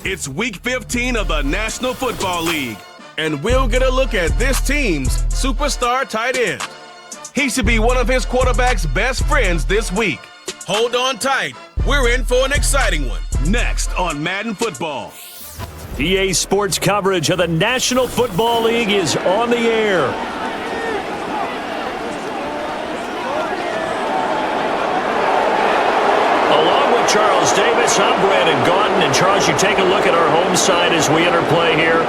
It's Week 15 of the National Football League, and we'll get a look at this team's superstar tight end. He should be one of his quarterback's best friends this week. Hold on tight. We're in for an exciting one. Next on Madden Football. EA Sports coverage of the National Football League is on the air. Along with Charles Davis, I'm Brandon Gaudin. And Charles, you take a look at our home side as we enter play here.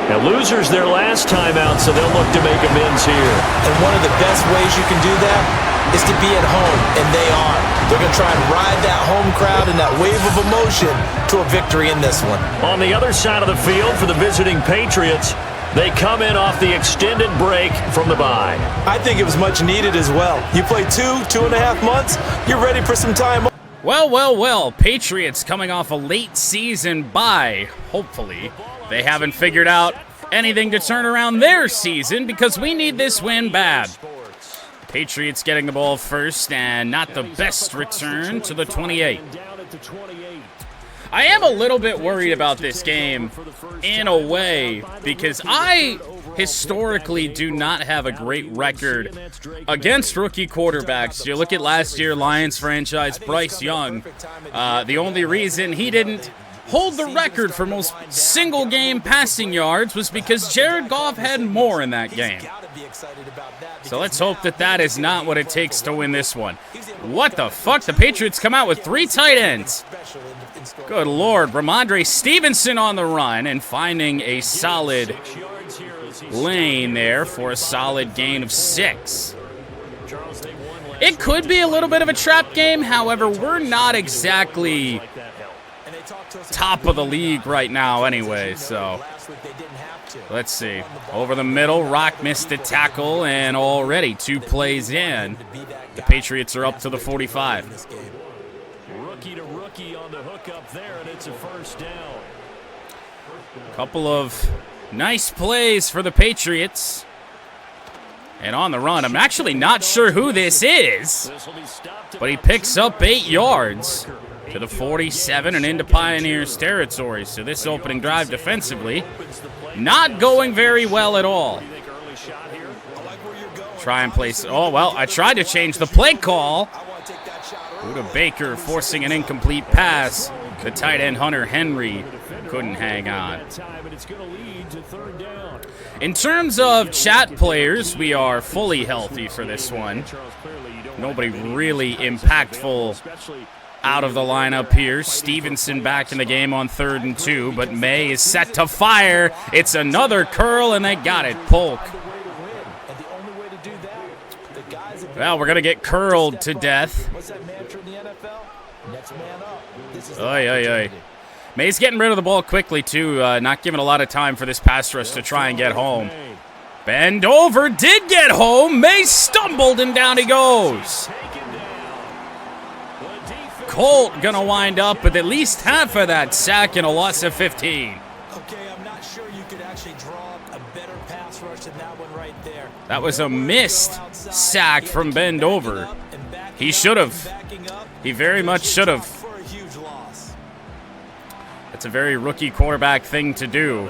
Now, losers their last time out, so they'll look to make amends here. And one of the best ways you can do that is to be at home, and they are. They're going to try and ride that home crowd and that wave of emotion to a victory in this one. On the other side of the field for the visiting Patriots, they come in off the extended break from the bye. I think it was much needed as well. You play 2.5 months, you're ready for some time. Well, Patriots coming off a late season bye. Hopefully, they haven't figured out anything to turn around their season because we need this win bad. Patriots getting the ball first and not the best return to the 28. I am a little bit worried about this game in a way because I historically do not have a great record against rookie quarterbacks. You look at last year, Lions franchise, Bryce Young. The only reason he didn't hold the record for most single-game passing yards was because Jared Goff had more in that game. So let's hope that that is not what it takes to win this one. What the fuck? The Patriots come out with 3 tight ends. Good Lord. Ramondre Stevenson on the run and finding a solid lane there for a solid gain of 6. It could be a little bit of a trap game. However, we're not exactly top of the league right now anyway, so let's see. Over the middle, Rock missed the tackle, and already 2 plays in, the Patriots are up to the 45. Rookie to rookie on the hookup there, and it's a first down. Couple of nice plays for the Patriots. And on the run, I'm actually not sure who this is, but he picks up 8 yards to the 47 and into Pioneers territory. So this opening drive defensively not going very well at all. Try and place. Oh, well, I tried to change the play call. Buda Baker forcing an incomplete pass. The tight end Hunter Henry couldn't hang on. In terms of chat players, we are fully healthy for this one. Nobody really impactful out of the lineup here. Stevenson back in the game on 3rd and 2, but May is set to fire. It's another curl, and they got it. Polk. Well, we're going to get curled to death. Oy. May's getting rid of the ball quickly, too, not giving a lot of time for this pass rush to try and get home. Bend over, did get home. May stumbled, and down he goes. Colt gonna wind up with at least half of that sack and a loss of 15. Okay, I'm not sure you could actually draw a better pass rush than that one right there. That was a missed sack from Bend over. He should have. He very much should have. That's a very rookie quarterback thing to do.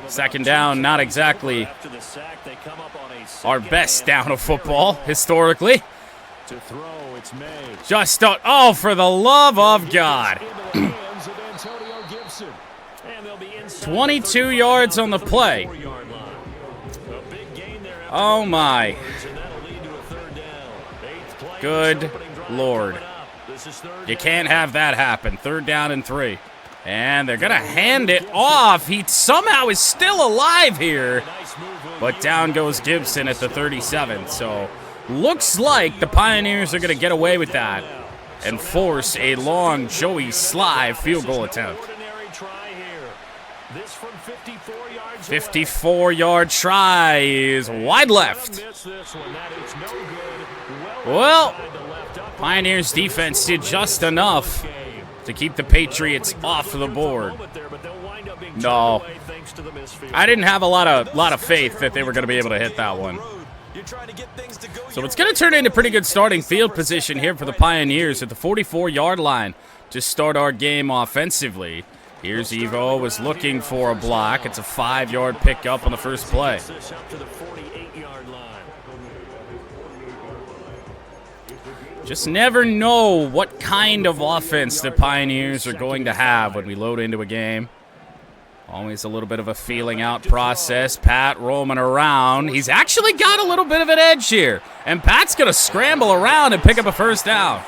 2nd down, not exactly our best down of football historically. Just don't. Oh, for the love of God. 22 yards on the play. Oh, my. Good Lord. You can't have that happen. 3rd down and 3. And they're going to hand it off. He somehow is still alive here. But down goes Gibson at the 37. So looks like the Pioneers are going to get away with that and force a long Joey Sly field goal attempt. 54-yard try is wide left. Well, Pioneers defense did just enough to keep the Patriots off the board. No, I didn't have a lot of faith that they were going to be able to hit that one. So it's going to turn into pretty good starting field position here for the Pioneers at the 44-yard line to start our game offensively. Here's Evo, was looking for a block. It's a 5-yard pickup on the first play. Just never know what kind of offense the Pioneers are going to have when we load into a game. Always a little bit of a feeling out process. Pat roaming around. He's actually got a little bit of an edge here. And Pat's going to scramble around and pick up a first down.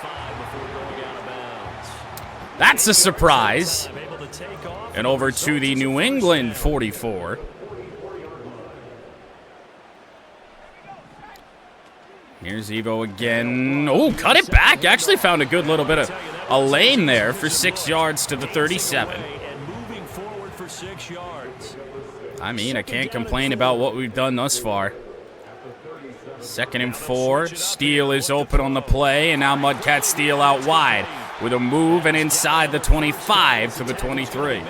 That's a surprise. And over to the New England 44. Here's Evo again. Oh, cut it back. Actually found a good little bit of a lane there for 6 yards to the 37. I mean, I can't complain about what we've done thus far. 2nd and 4. Steele is open on the play, and now Mudcat Steele out wide with a move and inside the 25 to the 23.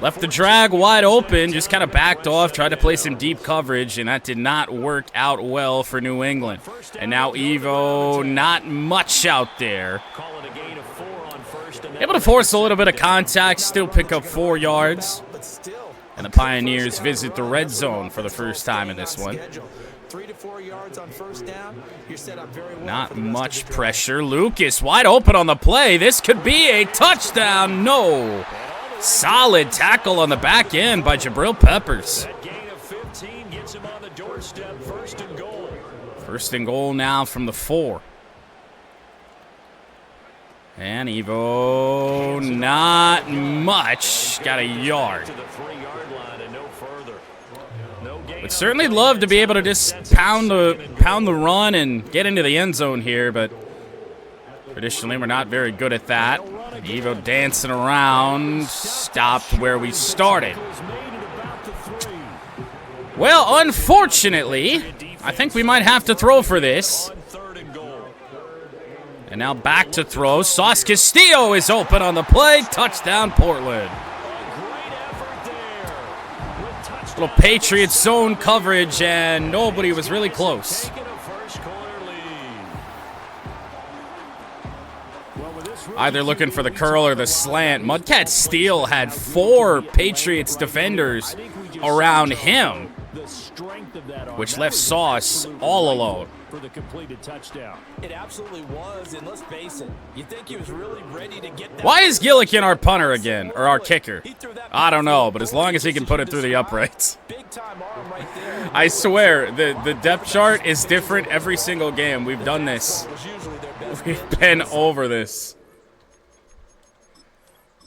Left the drag wide open, just kind of backed off, tried to play some deep coverage, and that did not work out well for New England. And now Evo, not much out there. Able to force a little bit of contact, still pick up 4 yards. And the Pioneers visit the red zone for the first time in this one. 3 to 4 yards on first down. You're set up very well. Not much pressure. Lucas wide open on the play. This could be a touchdown. No. Solid tackle on the back end by Jabril Peppers. First and goal now from the 4. And Evo, not much. Got a yard. Would certainly love to be able to just pound the run and get into the end zone here, but traditionally we're not very good at that. Evo dancing around, stopped where we started. Well, unfortunately, I think we might have to throw for this. And now back to throw. Sauce Castillo is open on the play. Touchdown, Portland. Little Patriots zone coverage, and nobody was really close. Either looking for the curl or the slant. Mudcat Steele had 4 Patriots defenders around him, which left Sauce all alone. For the completed touchdown. It absolutely was, and let's face it, you think he was really ready to get that. Why is Gillikin our punter again, or our kicker? I don't know, but as long as he can put it through the uprights. Big time arm right there. I swear, the depth chart is different every single game. We've done this. We've been over this.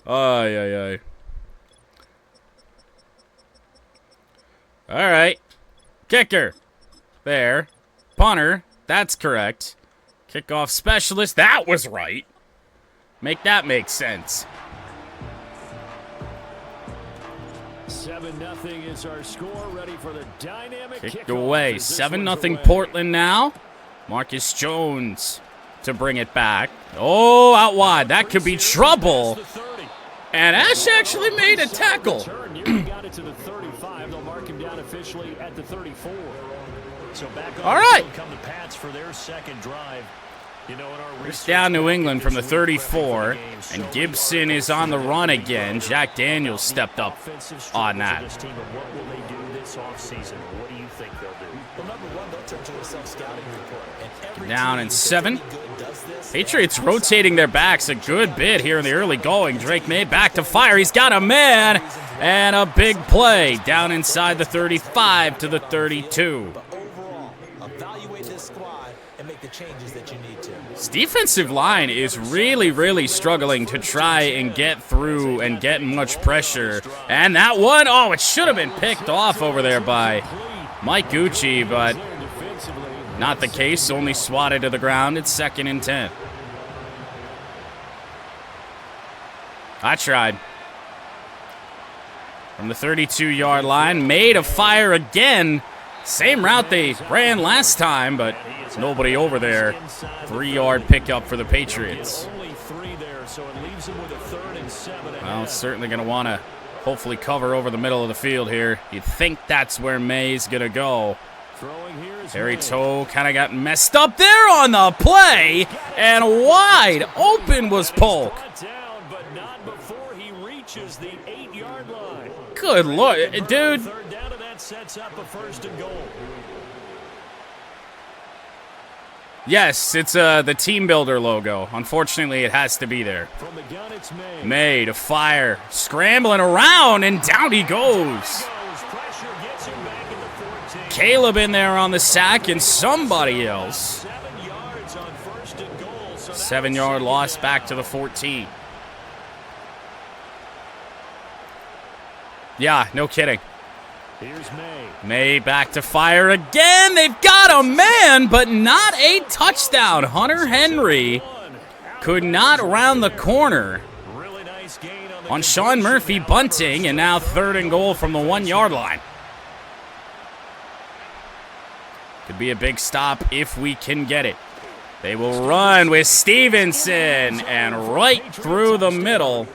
Ay, ay, ay. All right. Kicker. There. Punter. That's correct. Kickoff specialist. That was right. Make that make sense. 7-0 is our score. Ready for the dynamic kicked away. 7-0 Portland now. Marcus Jones to bring it back. Oh, out wide. That could be trouble. And Ash actually made a tackle. Got it to the 35. They'll mark him down officially at the 34. So back on. All right. Come the Pats for their second drive. You know, in our First down New England from the 34, and Gibson is on the run again. Jack Daniels stepped up on that. What will they do this offseason? What do you think they'll do? Well, number one, they'll turn to a self-scouting report. Down in 7. Patriots rotating their backs a good bit here in the early going. Drake May back to fire. He's got a man, and a big play down inside the 35 to the 32. Evaluate this squad and make the changes that you need to. This defensive line is really, really struggling to try and get through and get much pressure. And that one, oh, it should have been picked off over there by Mike Gucci, but not the case. Only swatted to the ground. It's 2nd and 10. I tried. From the 32-yard line, May to fire again. Same route they ran last time, but nobody over there. 3-yard pickup for the Patriots. Well, certainly going to want to hopefully cover over the middle of the field here. You'd think that's where May's going to go. Harry Toe kind of got messed up there on the play, and wide open was Polk. Good Lord, dude. Yes, it's the team builder logo. Unfortunately, it has to be there. May to fire, scrambling around, and down he goes. Caleb in there on the sack, and somebody else. 7-yard loss back to the 14. Yeah, no kidding. May back to fire again. They've got a man, but not a touchdown. Hunter Henry could not round the corner on Sean Murphy bunting, and now 3rd and goal from the 1-yard line. Could be a big stop if we can get it. They will run with Stevenson, and right through the middle.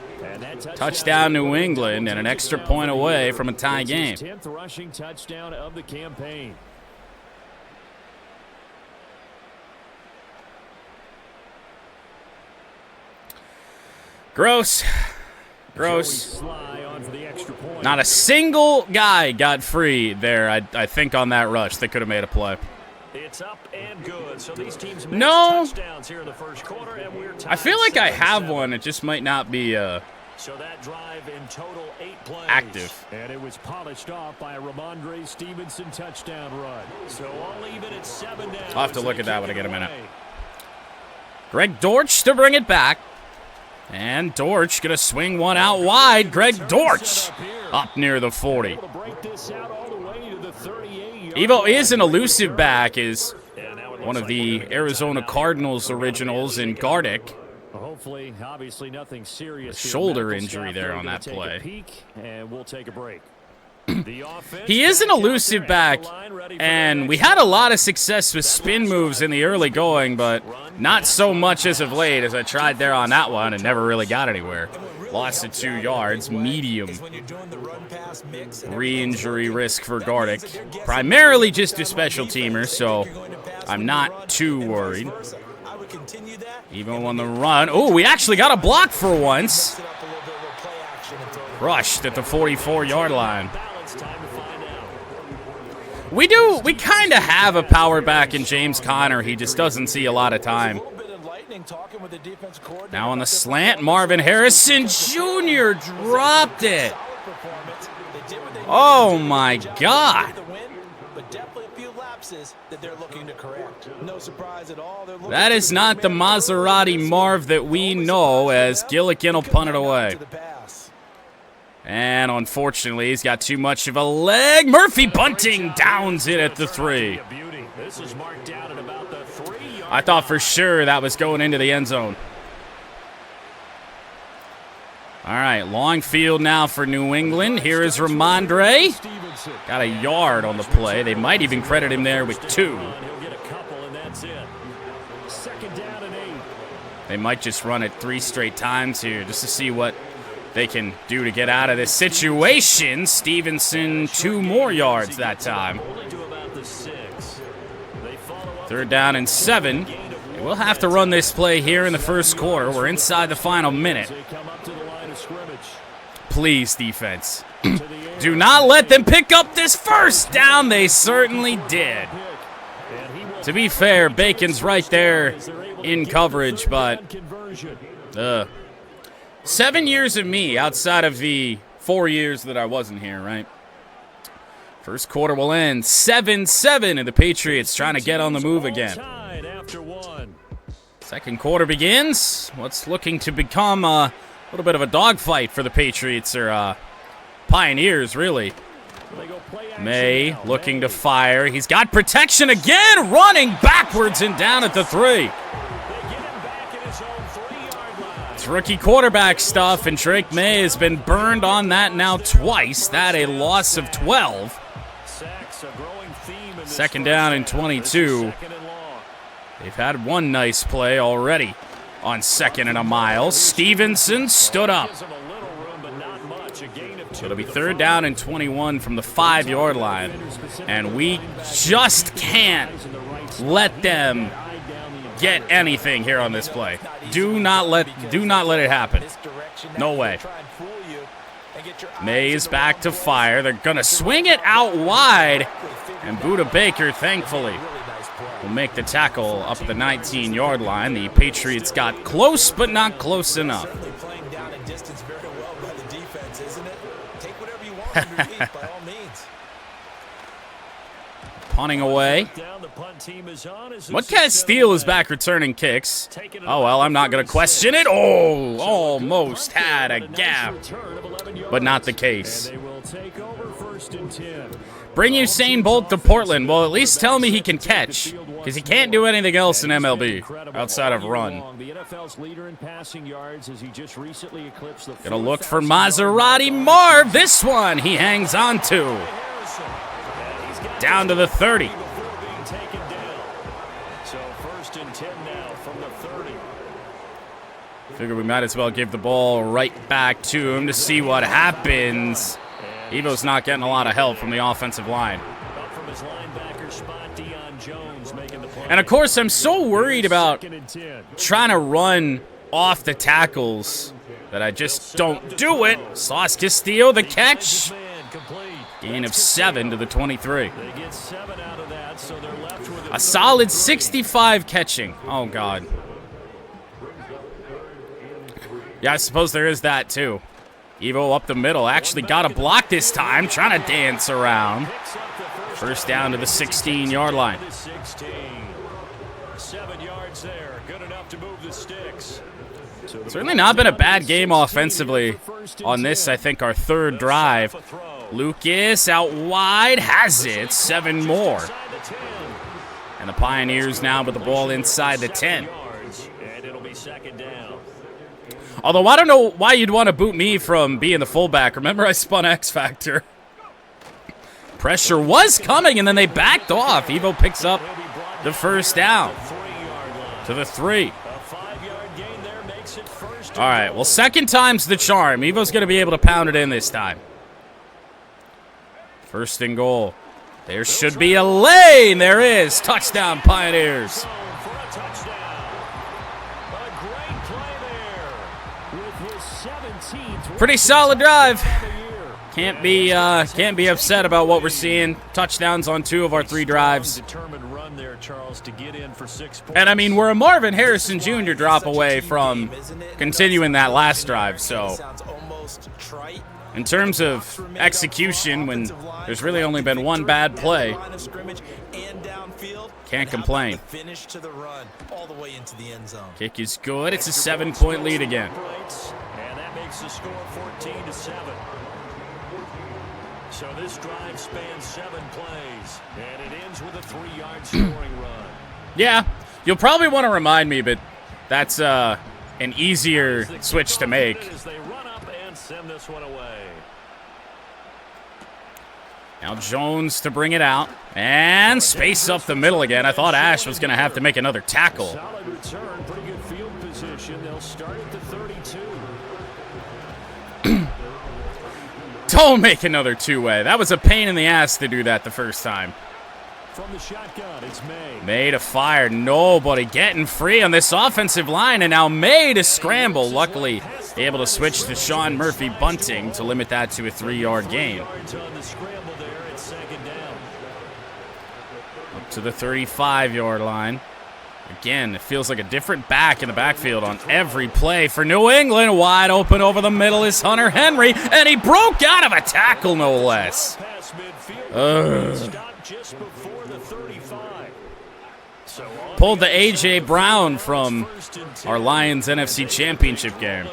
Touchdown New England, and an extra point away from a tie game. 10th rushing touchdown of the campaign. Gross. Not a single guy got free there, I think, on that rush that could have made a play. It's up and good. So these teams touchdowns here in the first quarter, and we're I feel like I have one. It just might not be so that drive in total 8 plays. Active. And it was polished off by a Ramondre Stevenson touchdown run. So all even at 7 now. I'll have to look at that when I get a minute. Greg Dortch to bring it back. And Dortch going to swing one out wide. Greg Dortch up near the 40. Evo is an elusive back, is one of the Arizona Cardinals originals in Gardick. Hopefully, obviously nothing serious. Shoulder injury there on that play. And we'll take a break. He is an elusive back, and we had a lot of success with spin moves in the early going, but not so much as of late, as I tried there on that one and never really got anywhere. Lost to 2 yards, medium re-injury risk for Gardick. Primarily just a special teamer, so I'm not too worried. Even on the run. Oh, we actually got a block for once. Rushed at the 44-yard line. We kind of have a power back in James Conner. He just doesn't see a lot of time. Now on the slant, Marvin Harrison Jr. dropped it. Oh, my God. That is not the Maserati Marv that we know, as Gillikin will punt it away. And unfortunately, he's got too much of a leg. Murphy bunting downs it at the 3. I thought for sure that was going into the end zone. All right, long field now for New England. Here is Ramondre. Got a yard on the play. They might even credit him there with 2. They might just run it 3 straight times here just to see what they can do to get out of this situation. Stevenson 2 more yards that time. 3rd down and 7. We'll have to run this play here in the first quarter. We're inside the final minute. Please, defense. Do not let them pick up this first down. They certainly did. To be fair, Bacon's right there in coverage, but 7 years of me outside of the 4 years that I wasn't here, right? First quarter will end 7-7, and the Patriots trying to get on the move again. Second quarter begins. What's looking to become a little bit of a dogfight for the Patriots, or Pioneers, really. May looking to fire. He's got protection again, running backwards and down at the 3. It's rookie quarterback stuff, and Drake May has been burned on that now twice. That a loss of 12. 2nd down and 22. They've had one nice play already on 2nd and a mile. Stevenson stood up. So it'll be 3rd down and 21 from the 5-yard line. And we just can't let them get anything here on this play. Do not let it happen. No way. May is back to fire. They're going to swing it out wide. And Buda Baker, thankfully, will make the tackle up at the 19-yard line. The Patriots got close, but not close enough. Punting away. Mudcat Steele is back returning kicks. Oh, well, I'm not going to question it. Oh, almost had a gap, but not the case. Bring Usain Bolt to Portland. Well, at least tell me he can catch, because he can't do anything else in MLB outside of run. Gonna look for Maserati Marv. This one he hangs on to. Down to the 30. Figure we might as well give the ball right back to him to see what happens. Evo's not getting a lot of help from the offensive line. And, of course, I'm so worried about trying to run off the tackles that I just don't do it. Sauce Castillo, the catch. Gain of 7 to the 23. A solid 65 catching. Oh, God. Yeah, I suppose there is that, too. Evo up the middle. Actually got a block this time. Trying to dance around. First down to the 16-yard line. 7 yards there. Good enough to move the sticks. Certainly not been a bad game offensively on this, I think, our 3rd drive. Lucas out wide. Has it. 7 more. And the Pioneers now with the ball inside the 10. And it'll be 2nd down. Although I don't know why you'd want to boot me from being the fullback. Remember I spun X Factor. Pressure was coming, and then they backed off. Evo picks up the first down to the 3. All right, well, 2nd time's the charm. Evo's going to be able to pound it in this time. 1st and goal. There should be a lane. There is. Touchdown, Pioneers. Pretty solid drive. Can't be upset about what we're seeing. Touchdowns on 2 of our 3 drives. And I mean, we're a Marvin Harrison Jr. drop away from continuing that last drive. So, in terms of execution, when there's really only been one bad play, can't complain. Kick is good. It's a 7-point lead again. Makes the score 14-7. So this drive spans 7 plays, and it ends with a 3-yard scoring run. Yeah, you'll probably want to remind me, but that's an easier switch to make. As they run up and send this one away. Now Jones to bring it out, and space up the middle again. I thought Ash was going to have to make another tackle. Solid return, pretty good field position. They'll start at the 32. Don't make another 2-way. That was a pain in the ass to do that the first time. From the shotgun, it's May. May to fire. Nobody getting free on this offensive line. And now May to scramble. Luckily, able to switch to Sean Murphy Bunting to limit that to a 3-yard gain. Up to the 35-yard line. Again, it feels like a different back in the backfield on every play for New England. Wide open over the middle is Hunter Henry, and he broke out of a tackle, no less. Pulled the A.J. Brown from our Lions NFC Championship game.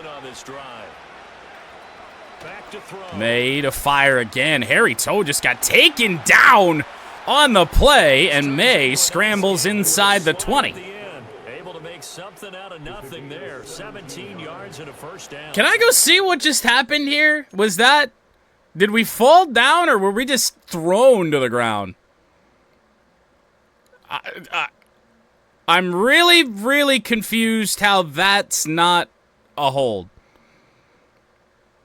May to fire again. Harry Toe just got taken down on the play, and May scrambles inside the 20. Able to make something out of nothing there. 17 yards and a first down. Can I go see what just happened here? Did we fall down, or were we just thrown to the ground? I'm really, really confused how that's not a hold.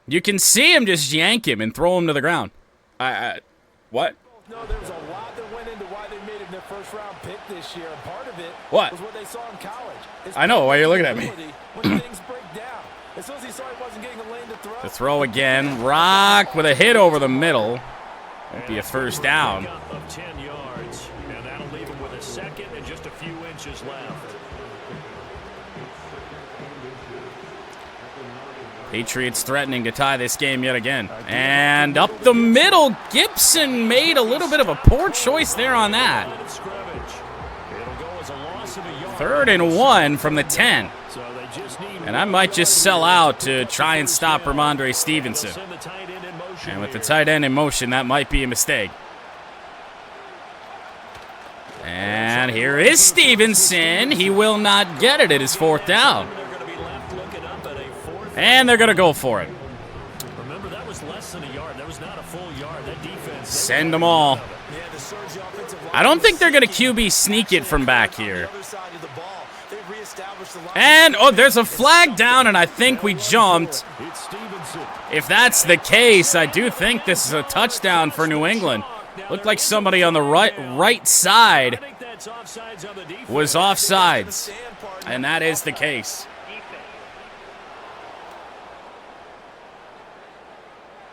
You can see him just yank him and throw him to the ground. What? No, there was a lot that went into why they made him their first-round pick this year. And part of it What? was what they saw in college. I know. Why are you looking at me? When things break down. As soon as he saw he wasn't getting a lane to throw. The throw again. Rock with a hit over the middle. Won't be a first down. Of 10 yards, and that'll leave him with a second and just a few inches left. Patriots threatening to tie this game yet again. And up the middle, Gibson made a little bit of a poor choice there on that. 3rd and 1 from the 10. And I might just sell out to try and stop Ramondre Stevenson. And with the tight end in motion, that might be a mistake. And here is Stevenson. He will not get it. It is 4th down. And they're going to go for it. Remember, that was less than a yard. That was not a full yard. That defense. Send them all. I don't think they're going to QB sneak it from back here. And, oh, there's a flag down, and I think we jumped. If that's the case, I do think this is a touchdown for New England. Looked like somebody on the right side was offsides, and that is the case.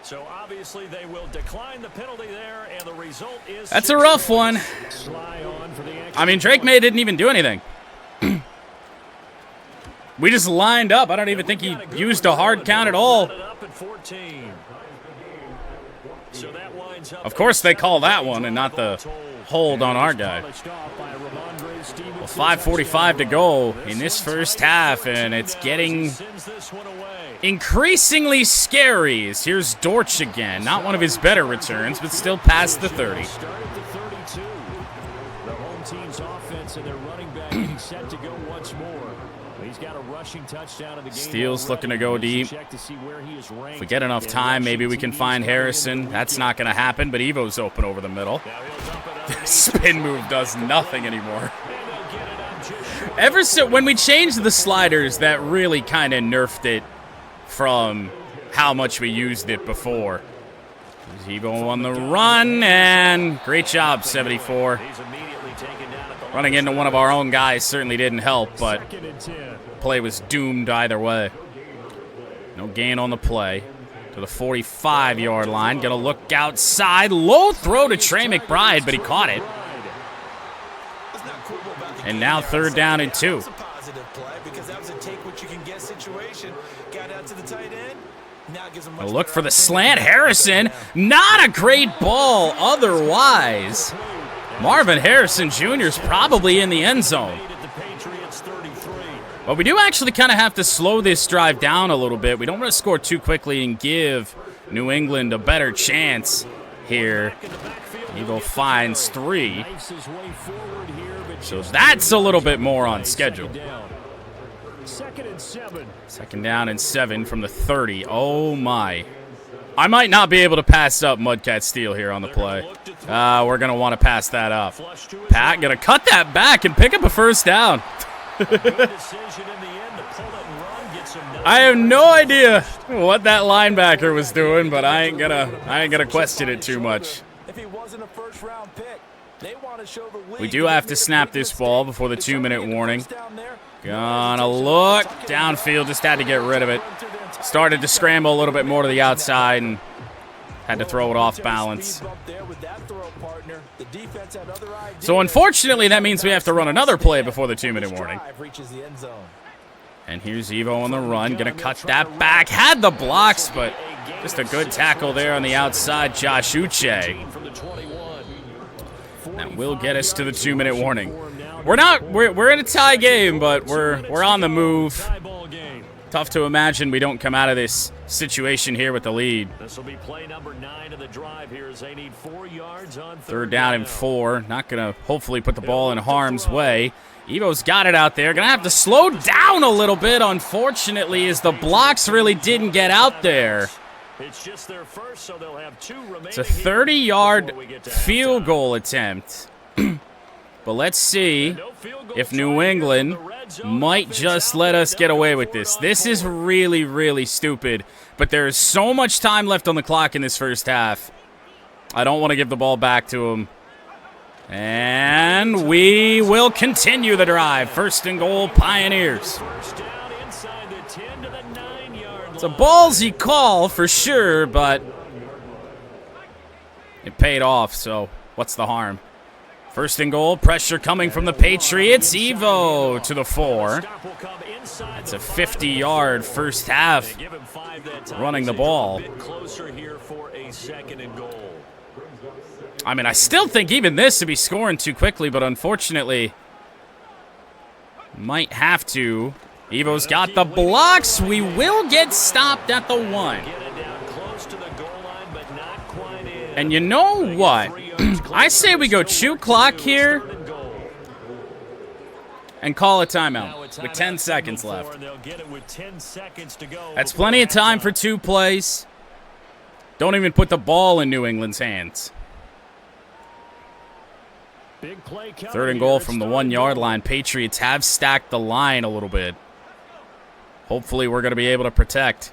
So obviously they will decline the penalty there, and the result is that's a rough one. I mean, Drake May didn't even do anything. We just lined up. I don't even think he used a hard count at all. Of course they call that one and not the hold on our guy. Well, 5:45 to go in this first half, and it's getting increasingly scary. Here's Dortch again. Not one of his better returns, but still past the 30. The home team's offense and their running back getting set to go once more. He's got a rushing touchdown in the game. Steele's looking to go deep. If we get enough time, maybe we can find Harrison. That's not going to happen, but Evo's open over the middle. Spin move does nothing anymore. Ever since when we changed the sliders, that really kind of nerfed it from how much we used it before. There's Evo on the run, and great job, 74. Running into one of our own guys certainly didn't help, but play was doomed either way. No gain on the play. To the 45-yard line. Gonna look outside. Low throw to Trey McBride, but he caught it. And now 3rd down and 2. A look for the slant. Harrison. Not a great ball otherwise. Marvin Harrison Jr. is probably in the end zone. But we do actually kind of have to slow this drive down a little bit. We don't want to score too quickly and give New England a better chance here. Eagle finds 3. So that's a little bit more on schedule. 2nd down and 7 from the 30. Oh, my. I might not be able to pass up Mudcat Steele here on the play. We're going to want to pass that up. Pat going to cut that back and pick up a first down. I have no idea what that linebacker was doing, but I ain't gonna question it too much. We do have to snap this ball before the 2-minute warning. Gonna look downfield, just had to get rid of it. Started to scramble a little bit more to the outside and had to throw it off balance. So unfortunately, that means we have to run another play before the 2-minute warning. And here's Evo on the run, gonna cut that back. Had the blocks, but just a good tackle there on the outside. Josh Uche. That will get us to the 2-minute warning. We're in a tie game, but we're on the move. Tough to imagine we don't come out of this situation here with the lead. This will be play number 9 of the drive here as they need 4 yards on 3rd down and 4. Not going to hopefully put the ball in harm's way. Evo's got it out there. Going to have to slow down a little bit, unfortunately, as the blocks really didn't get out there. It's just their first, so they'll have 2 remaining. It's a 30-yard field goal attempt. But let's see if New England might just let us get away with this. This is really, really stupid, but there is so much time left on the clock in this first half. I don't want to give the ball back to him. And we will continue the drive. 1st and goal, Pioneers. It's a ballsy call for sure, but it paid off, so what's the harm? 1st and goal, pressure coming from the Patriots. Evo to the 4. It's a 50-yard first half running the ball. I mean, I still think even this to be scoring too quickly, but unfortunately, might have to. Evo's got the blocks. We will get stopped at the 1. And you know what? I say we go chew clock here and call a timeout with 10 seconds left. That's plenty of time for 2 plays. Don't even put the ball in New England's hands. 3rd and goal from the 1-yard line. Patriots have stacked the line a little bit. Hopefully we're going to be able to protect.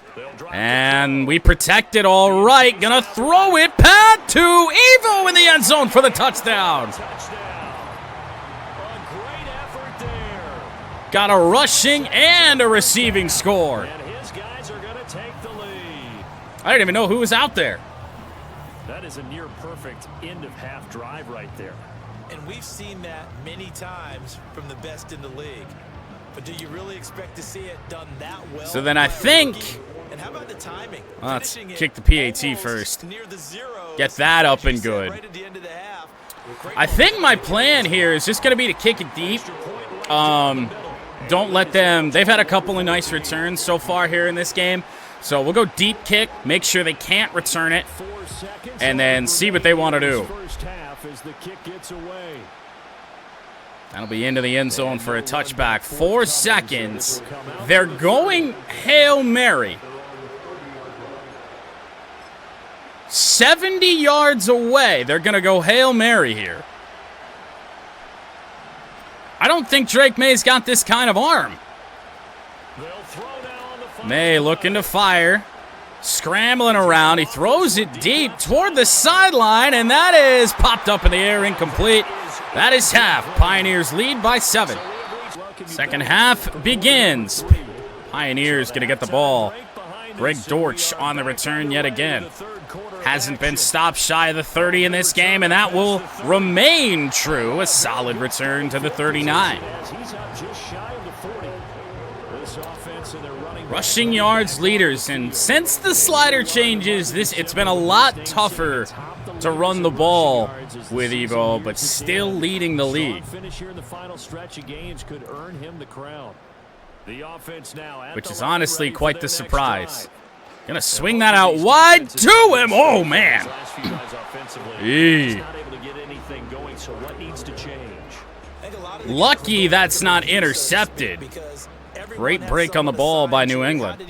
And we protected all right. Going to throw it. Pat to Evo in the end zone for the touchdown. Got a rushing and a receiving score. I didn't even know who was out there. That is a near perfect end of half drive right there. And we've seen that many times from the best in the league. But do you really expect to see it done that well? So then I think, and how about the timing? Let's kick the PAT first. Get that up and good. I think my plan here is just going to be to kick it deep. Don't let them, they've had a couple of nice returns so far here in this game. So we'll go deep kick, make sure they can't return it, and then see what they want to do. That'll be into the end zone for a touchback. 4 seconds. They're going Hail Mary. 70 yards away. They're going to go Hail Mary here. I don't think Drake May's got this kind of arm. May looking to fire. Scrambling around. He throws it deep toward the sideline, and that is popped up in the air, incomplete. That is half. Pioneers lead by 7. Second half begins. Pioneers going to get the ball. Greg Dortch on the return yet again. Hasn't been stopped shy of the 30 in this game, and that will remain true. A solid return to the 39. Rushing yards leaders, and since the slider changes, it's been a lot tougher to run the ball with Evo, but still leading the league. Which is honestly quite the surprise. Gonna swing that out wide to him. Oh, man. Lucky that's not intercepted. Great break on the ball by New England.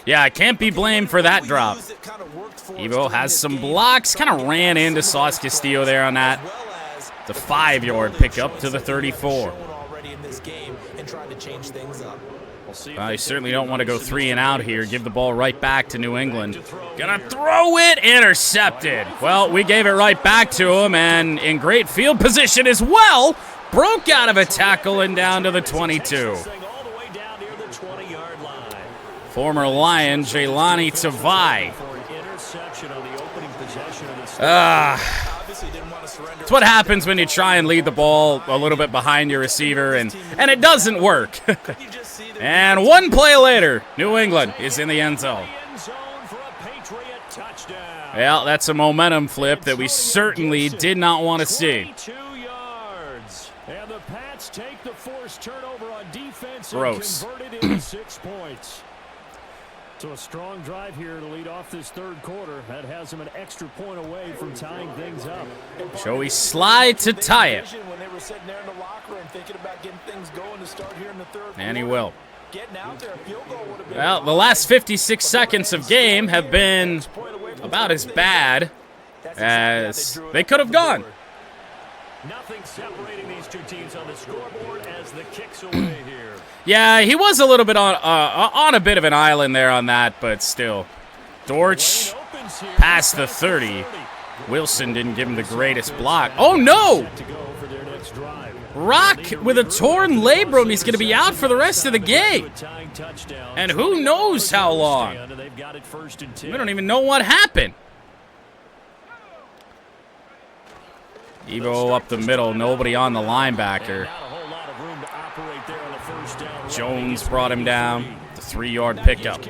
Yeah, I can't be blamed for that drop. Evo has some blocks. Kind of ran into Sauce Castillo there on that. The 5-yard pickup to the 34. You certainly don't want to go 3 and out here. Give the ball right back to New England. Gonna throw it. Intercepted. Well, we gave it right back to him, and in great field position as well. Broke out of a tackle and down to the 22. Former Lion, Jaylani Tavai. It's what happens when you try and lead the ball a little bit behind your receiver, and it doesn't work. And 1 play later, New England is in the end zone. Well, that's a momentum flip that we certainly did not want to see. Gross. So a strong drive here to lead off this third quarter. That has them an extra point away from tying things up. Shall we slide to tie it? And he will. Well, the last 56 seconds of game have been about as bad as they could have gone. Nothing separating these two teams on the scoreboard as the kicks away here. Yeah, he was a little bit on a bit of an island there on that, but still. Dortch past the 30. Wilson didn't give him the greatest block. Oh, no! Rock with a torn labrum. He's going to be out for the rest of the game. And who knows how long. We don't even know what happened. Evo up the middle. Nobody on the linebacker. Jones brought him down. The 3-yard pickup.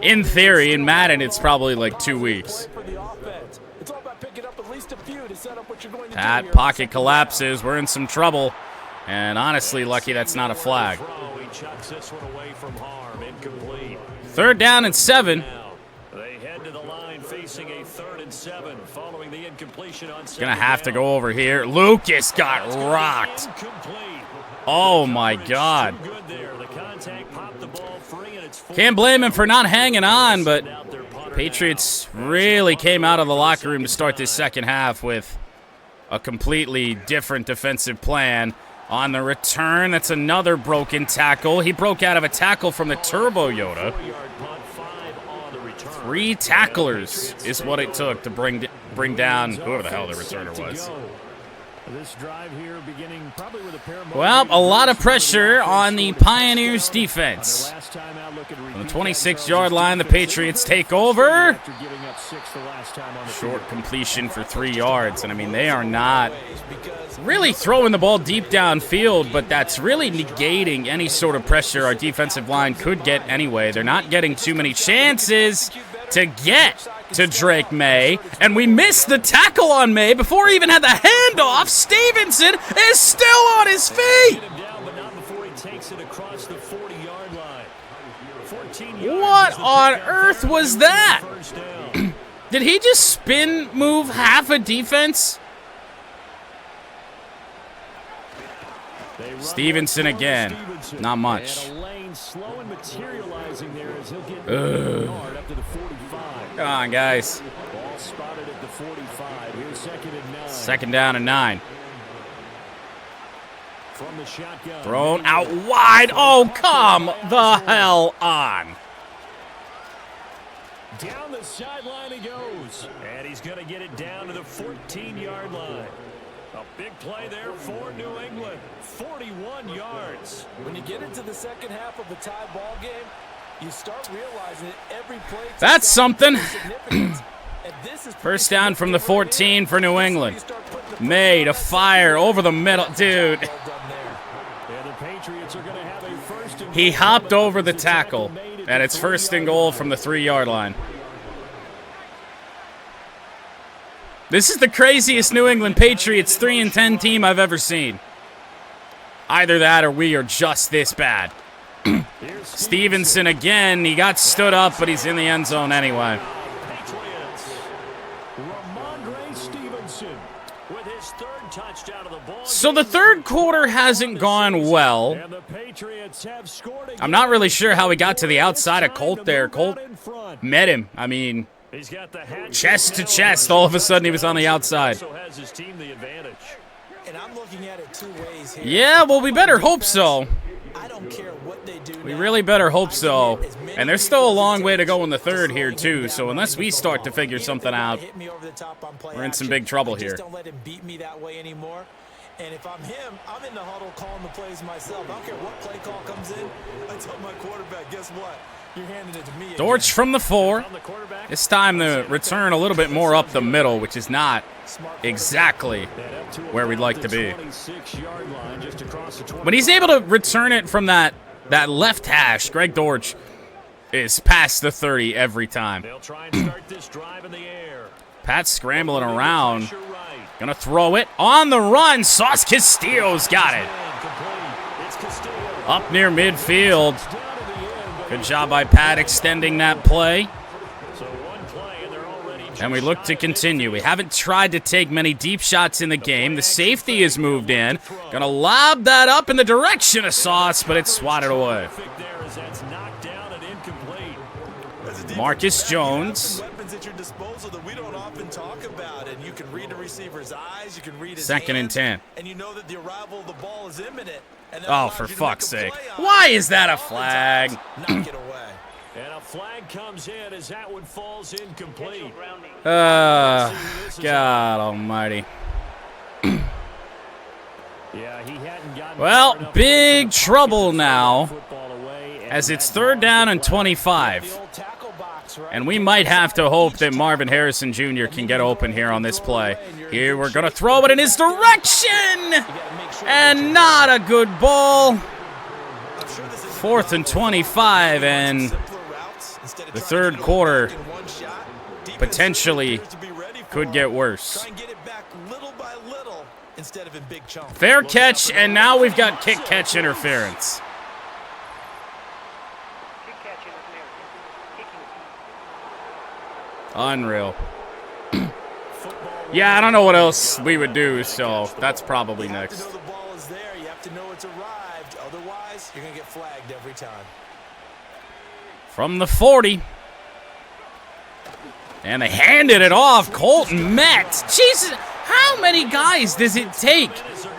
In theory, in Madden, it's probably like 2 weeks. That pocket collapses. We're in some trouble. And honestly, lucky that's not a flag. 3rd down and 7. They head to the line facing a 3rd and 7 following the incompletion on Gonna have to go over here. Lucas got rocked. Oh my God. Can't blame him for not hanging on, but Patriots really came out of the locker room to start this second half with a completely different defensive plan. On the return, that's another broken tackle. He broke out of a tackle from the Turbo Yoda. 3 tacklers is what it took to bring down whoever the hell the returner was. Well, a lot of pressure on the Pioneers defense. On the 26-yard line, the Patriots take over. Short completion for 3 yards. And, I mean, they are not really throwing the ball deep downfield, but that's really negating any sort of pressure our defensive line could get anyway. They're not getting too many chances to get to Drake May, and we missed the tackle on May before he even had the handoff. Stevenson is still on his feet. What on earth was that? Did he just spin move half a defense? Stevenson again. Not much. Come on, guys. 2nd down and 9. Thrown out wide. Oh, come the hell on. Down the sideline he goes. And he's going to get it down to the 14-yard line. A big play there for New England. 41 yards. When you get into the second half of a tie ball game, you start realizing that every play. That's something. 1st down from the 14 for New England. May to fire over the middle. Dude. He hopped over the tackle, and it's 1st and goal from the 3-yard line. This is the craziest New England Patriots 3-10 team I've ever seen. Either that or we are just this bad. Stevenson again. He got stood up, but he's in the end zone anyway. So the 3rd quarter hasn't gone well. I'm not really sure how he got to the outside of Colt there. Colt met him. I mean, chest to chest, all of a sudden he was on the outside. Yeah, well, we better hope so. We really better hope so. And there's still a long way to go in the 3rd here, too. So unless we start to figure something out, we're in some big trouble here. And if I'm him, I'm in the huddle calling the plays myself. I don't care what play call comes in. I tell my quarterback, guess what? You're handing it to me. Dortch from the 4. This time the return a little bit more up the middle, which is not exactly where we'd like to be. But he's able to return it from that left hash. Greg Dortch is past the 30 every time. Pat's scrambling around. Gonna throw it on the run. Sauce Castillo's got it. Up near midfield. Good job by Pat extending that play. And we look to continue. We haven't tried to take many deep shots in the game. The safety has moved in. Gonna lob that up in the direction of Sauce, but it's swatted away. Marcus Jones at your disposal that we don't often talk about, and you can read the receiver's eyes, you can read his Second and 10. and you know that the arrival of the ball is imminent. And that Oh, allows for you to fuck's make a sake. play on Why it. is that a Oftentimes, flag? knock it away. And a flag comes in as that one falls incomplete. God almighty. Yeah, he hadn't gotten Well, far enough big to trouble the now football away, and as it's that 3rd down ball and 25. The old tackle box, right? And we might have to hope that Marvin Harrison Jr. can get open here on this play. Here we're going to throw it in his direction. And not a good ball. 4th and 25, and the third quarter potentially could get worse. Fair catch, and now we've got kick-catch interference. Unreal. Yeah, I don't know what else we would do, so that's probably next. The ball is there. You have to know it's arrived. Otherwise, you're going to get flagged every time. From the 40. And they handed it off. Colton Metz. Jesus, how many guys does it take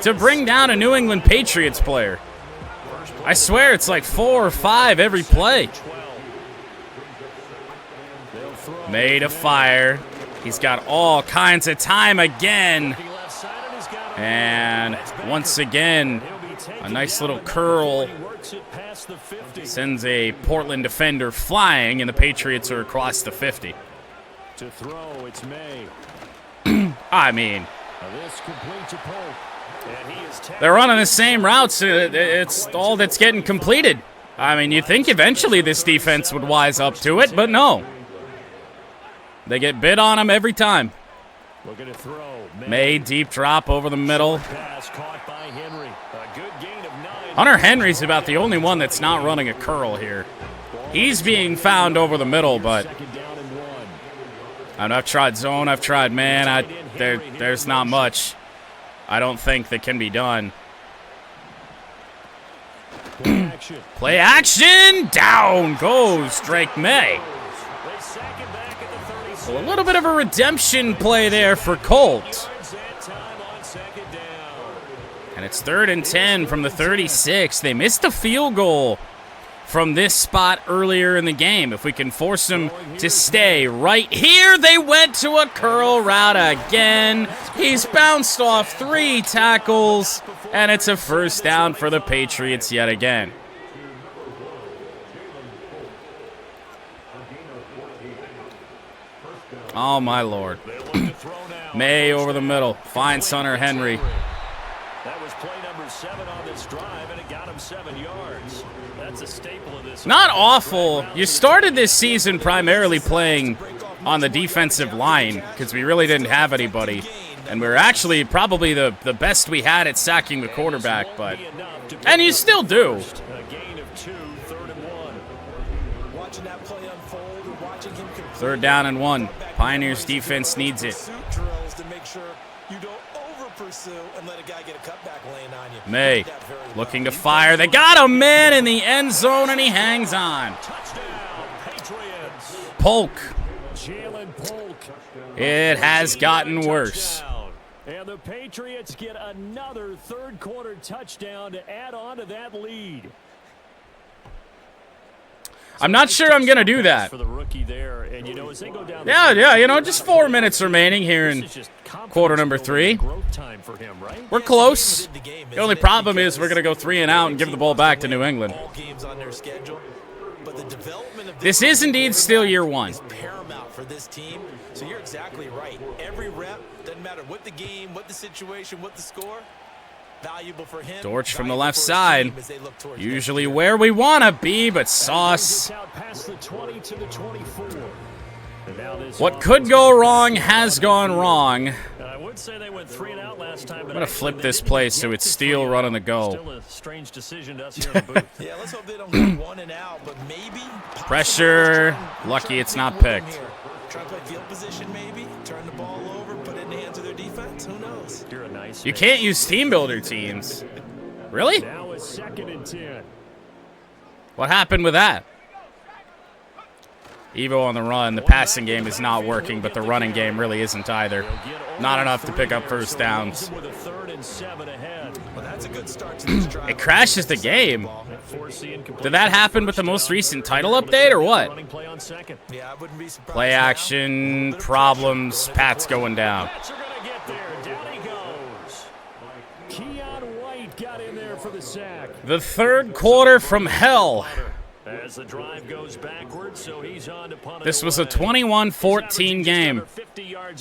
to bring down a New England Patriots player? I swear it's like 4 or 5 every play. Made a fire. He's got all kinds of time again. And once again, a nice little curl sends a Portland defender flying, and the Patriots are across the 50. To throw, it's May. I mean, This complete to Polk. And he is they're running the same routes. It's all that's getting completed. I mean, you'd think eventually this defense would wise up to it, but no. They get bid on them every time. looking to throw. May, deep drop over the middle. Pass caught by Henry. A good gain of 9. Hunter Henry's about the only one that's not running a curl here. He's being found over the middle, but Second down and 1. I've tried zone, I've tried man. There's not much, I don't think, that can be done. Play action! Down goes Drake May. They sack him back at the 36. So a little bit of a redemption play there for Colt. Yards and time on second down. And it's 3rd and 10 from the 36. They missed a field goal from this spot earlier in the game. If we can force them to stay right here, they went to a curl route again. He's bounced off 3 tackles, and it's a first down for the Patriots yet again. Oh, my Lord. May over the middle. Finds Hunter Henry. That was play number 7 on this drive, and it got him 7 yards. That's a staple of this. Not awful. You started this season primarily playing on the defensive line because we really didn't have anybody. And we were actually probably the best we had at sacking the quarterback, but... And you still do. A gain of 2, 3rd and 1. Watching that play unfold and watching him complete 3rd down and 1. Pioneers defense needs it. pursuit drills to make sure you don't over-pursue and let a guy get a cutback lane on you. May Did that very well. looking to fire. They got a man in the end zone, and he hangs on. Touchdown, Patriots. Polk. Jalen Polk. It has gotten worse. Touchdown. And the Patriots get another third quarter touchdown to add on to that lead. I'm not sure I'm going to do that. For the rookie there, and you know, as they go down Yeah, just 4 minutes remaining here in quarter number 3. growth time for him, right? We're close. The only problem is we're going to go 3 and out and give the ball back to New England. All games on their schedule, but the development of This is indeed still year 1. is paramount for this team. So you're exactly right. Every rep, doesn't matter what the game, what the situation, what the score, valuable for him. Dortch from the valuable left for his side. team as they look towards Usually next year. where we want to be, but Sauce. Out past the 20 to the 24. And now this What could go wrong has gone wrong. I would say they went 3 and out last time, but I'm going to flip this play so it's Steele running the go. Still a strange decision to us here in the booth. Yeah, let's hope they don't go 1 and out, but maybe Pressure. Lucky it's not picked. Try to play field position, maybe turn the ball over, put it in the hands of their defense. Who knows? You're a nice You man. can't use team builder teams. Really? Now it's 2nd and 10. What happened with that? Evo on the run. The passing game is not working, but the running game really isn't either. Not enough to pick up first downs. It crashes the game. Did that happen with the most recent title update or what? Play action, problems, Pat's going down. The third quarter from hell. As the drive goes backwards, so he's on to punt. This was a 21-14 game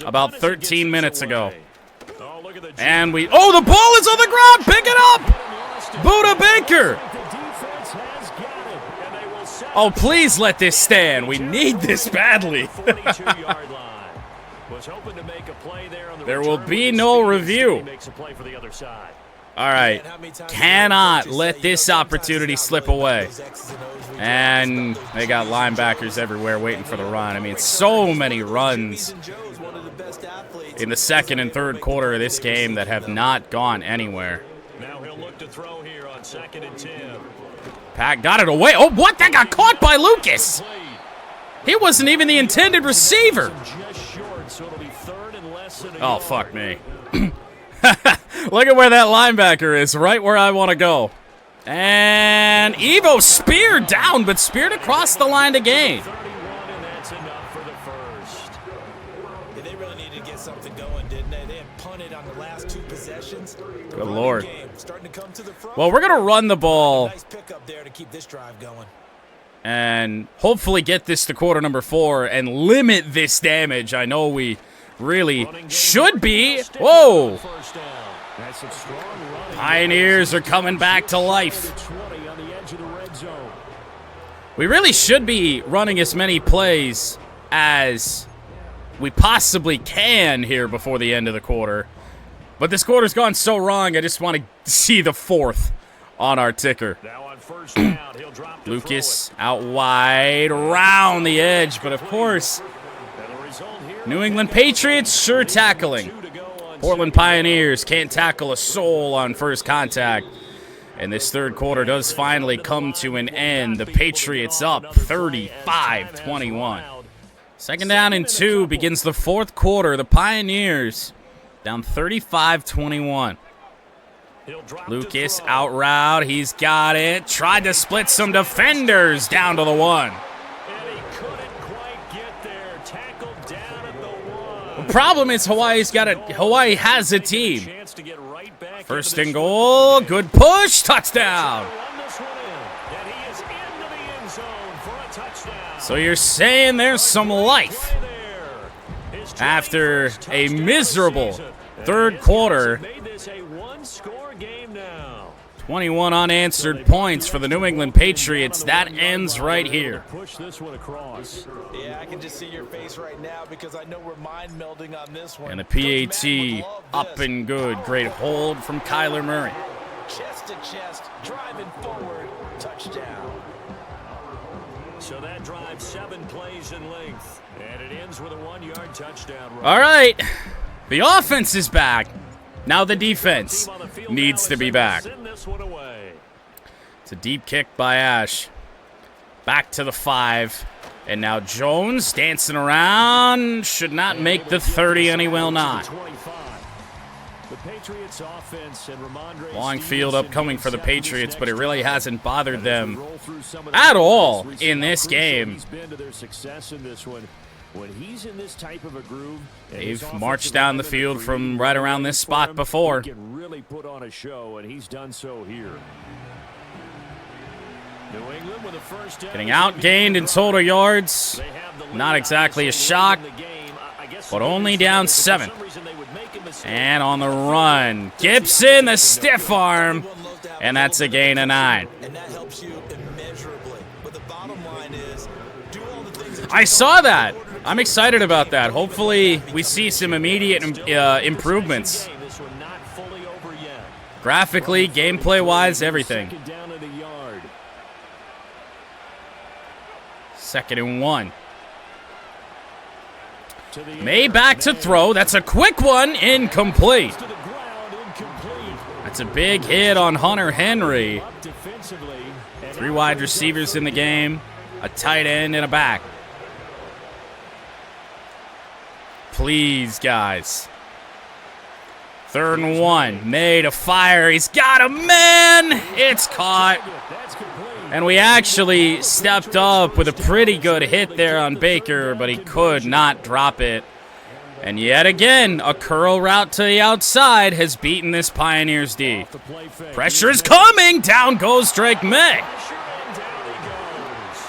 about 13 minutes ago. And the ball is on the ground. Pick it up. Buda Baker. Oh, please let this stand. We need this badly. There will be no review. All right. Cannot let this opportunity slip away. And they got linebackers everywhere waiting for the run. I mean, so many runs in the second and third quarter of this game that have not gone anywhere. Now he'll look to throw here on 2nd and 10. Pat got it away. Oh, what? That got caught by Lucas. He wasn't even the intended receiver. Oh, fuck me. Look at where that linebacker is, right where I want to go. And Evo speared down, but speared across the line to gain. They really needed to get something going, didn't they? They had punted on the last 2 possessions. Good Lord. Well, we're going to run the ball. Nice pickup there to keep this drive going. And hopefully get this to quarter number 4 and limit this damage. I know we really should be. Whoa. Pioneers are coming back to life. We really should be running as many plays as we possibly can here before the end of the quarter. But this quarter's gone so wrong, I just want to see the 4th on our ticker. Lucas out wide, around the edge, but of course, New England Patriots sure tackling. Portland Pioneers can't tackle a soul on first contact. And this third quarter does finally come to an end. The Patriots up 35-21. Second down and 2 begins the fourth quarter. The Pioneers down 35-21. Lucas out route. He's got it. Tried to split some defenders down to the 1. The problem is Hawaii has a team. First and goal. Good push. Touchdown. So you're saying there's some life after a miserable third quarter. 21 unanswered points for the New England Patriots. That ends right here. Yeah, I can just see your face right now because I know we're mind melding on this one. And a PAT up and good. Great hold from Kyler Murray. Chest to chest, driving forward, touchdown. So that drive 7 plays in length, and it ends with a 1-yard touchdown. All right, the offense is back. Now the defense needs to be back. It's a deep kick by Ash. Back to the 5. And now Jones dancing around. Should not make the 30, and he will not. Long field upcoming for the Patriots, but it really hasn't bothered them at all in this game. They've marched down the field from right around this spot before. Getting outgained in total yards. Not exactly a shock, but only down 7. And on the run, Gibson, the stiff arm, and that's a gain of 9. I saw that. I'm excited about that. Hopefully, we see some immediate improvements. Graphically, gameplay-wise, everything. 2nd and 1. May back to throw. That's a quick one. Incomplete. That's a big hit on Hunter Henry. 3 wide receivers in the game, a tight end, and a back. Please, guys. 3rd and 1. May to fire. He's got a man. It's caught. And we actually stepped up with a pretty good hit there on Baker, but he could not drop it. And yet again, a curl route to the outside has beaten this Pioneers D. Pressure's coming. Down goes Drake May.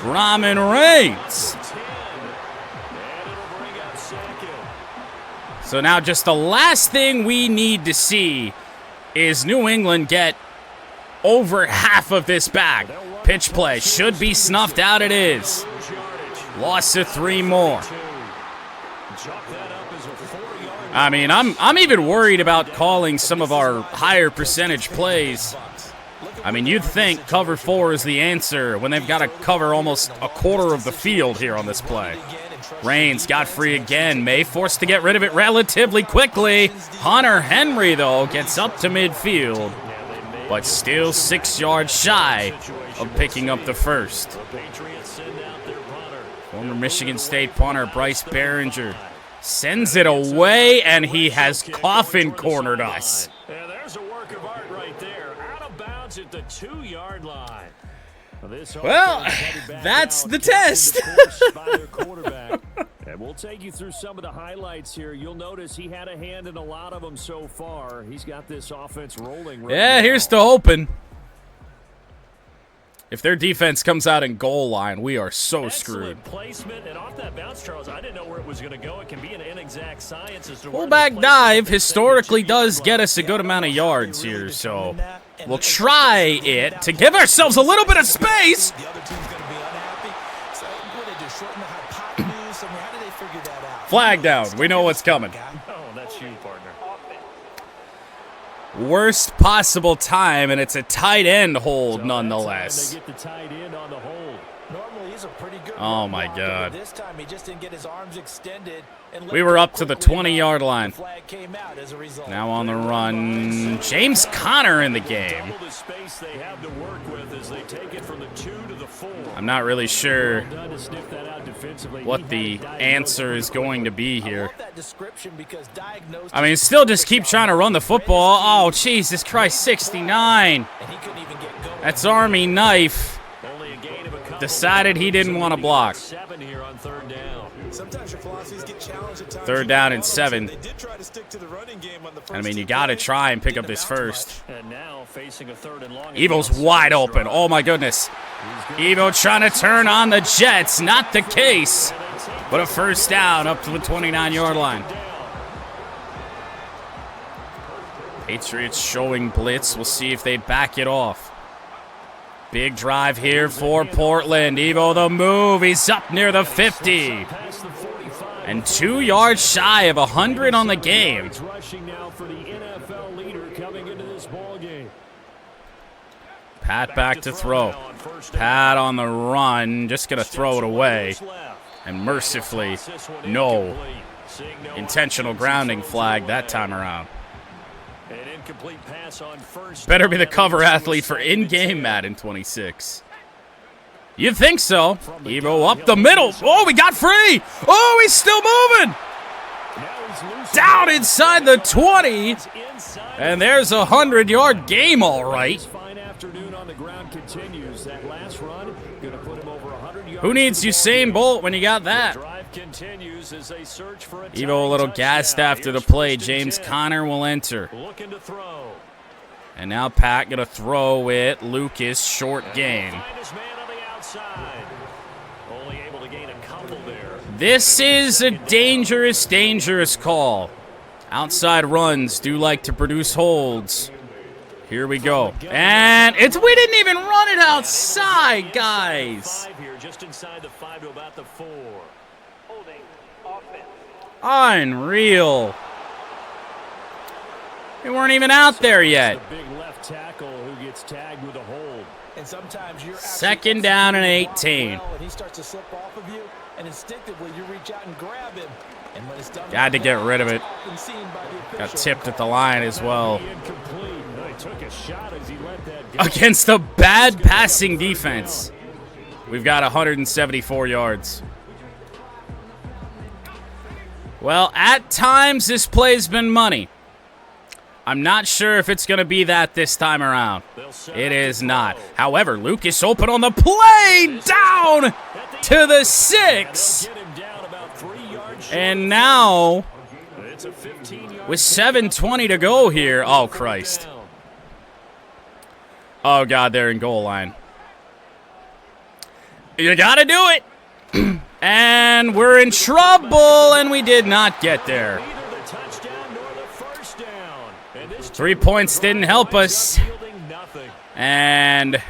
Ramen Reigns. So now just the last thing we need to see is New England get over half of this back. Pitch play should be snuffed out. It is. Loss of 3 more. I mean, I'm even worried about calling some of our higher percentage plays. I mean, you'd think cover 4 is the answer when they've got to cover almost a quarter of the field here on this play. Reigns got free again. May forced to get rid of it relatively quickly. Hunter Henry, though, gets up to midfield, but still 6 yards shy of picking up the first. Former Michigan State punter Bryce Behringer sends it away, and he has coffin cornered us. There's a work of art right there. Out of bounds at the 2-yard line. Well, that's the test. And we'll take you through some of the highlights here. You'll notice he had a hand in a lot of them so far. He's got this offense rolling. Right Yeah, now. here's to hoping. If their defense comes out in goal line, we are so screwed. Placement, and off that bounce, Charles, I didn't know where it was going to go. It can be an inexact science as to Fullback dive historically does get us a good amount of yards here, so we'll try it to give ourselves a little bit of space. Flag down. We know what's coming. Oh, that's you, partner. Worst possible time, and it's a tight end hold nonetheless. They get the tight end on the hold. Normally he's a pretty good Oh my God. This time he just didn't get his arms extended and We were up to the 20-yard line. flag came out as a result. Now on the run, James Conner in the game. Double the space they have to work with as they take it from the 2 to the 4. I'm not really sure Done to sniff that out defensively. what the answer is going to be I here. love that description because diagnosed I mean, still just keep trying to run the football. Oh, Jesus Christ, 69. and he couldn't even get going. That's Army Knife. Only a gain of a couple. Decided he didn't want to block. 7 here on 3rd down. Sometimes your philosophies get challenged at times. 3rd down and 7. They did try to stick to the running game on the first I mean, you two got to plays. try and pick up Didn't this amount to first. And now facing a 3rd and long. Evo's wide open. Oh, my goodness. Evo trying to turn on the Jets. Not the case. But a first down up to the 29-yard line. Patriots showing blitz. We'll see if they back it off. Big drive here for Portland. Evo the move. He's up near the 50. And 2 yards shy of 100 on the game. Rushing now for the NFL leader coming into this ball game. Pat back to throw. Pat on the run. Just going to throw it away. And mercifully, no intentional grounding flag that time around. An incomplete pass on first. Better be the cover athlete for in-game Madden 26. You think so? Evo up the middle. Oh, we got free. Oh, he's still moving. Down inside the 20. And there's a 100-yard game, all right. Fine afternoon on the ground continues. That last run going to put him over 100 yards. Who needs Usain Bolt when you got that? Drive continues as they search for a Evo a little gassed after the play. James Conner will enter. Looking to throw. And now Pat going to throw it. Lucas, short gain. Finest man on the outside. Only able to gain a couple there. This is a dangerous, dangerous call. Outside runs do like to produce holds. Here we go. And we didn't even run it outside, guys. 5 here, just inside the 5 to about the 4. Holding offense. Unreal. We weren't even out there yet. The big left tackle who gets tagged with a hold. And sometimes you're Second down and 18. and he starts to slip off of you, and instinctively you reach out and grab him. And when it's done, Got to get rid of it. often seen by the Got official. tipped at the line as well. Incomplete. He took a shot as he let that go. Against a bad passing defense. We've got 174 yards. Well, at times this play's been money. I'm not sure if it's going to be that this time around. It is not. However, Lucas open on the play, down to the 6. And now, with 7:20 to go here, oh, Christ. Oh, God, they're in goal line. You got to do it. And we're in trouble, and we did not get there. 3 points didn't help us. And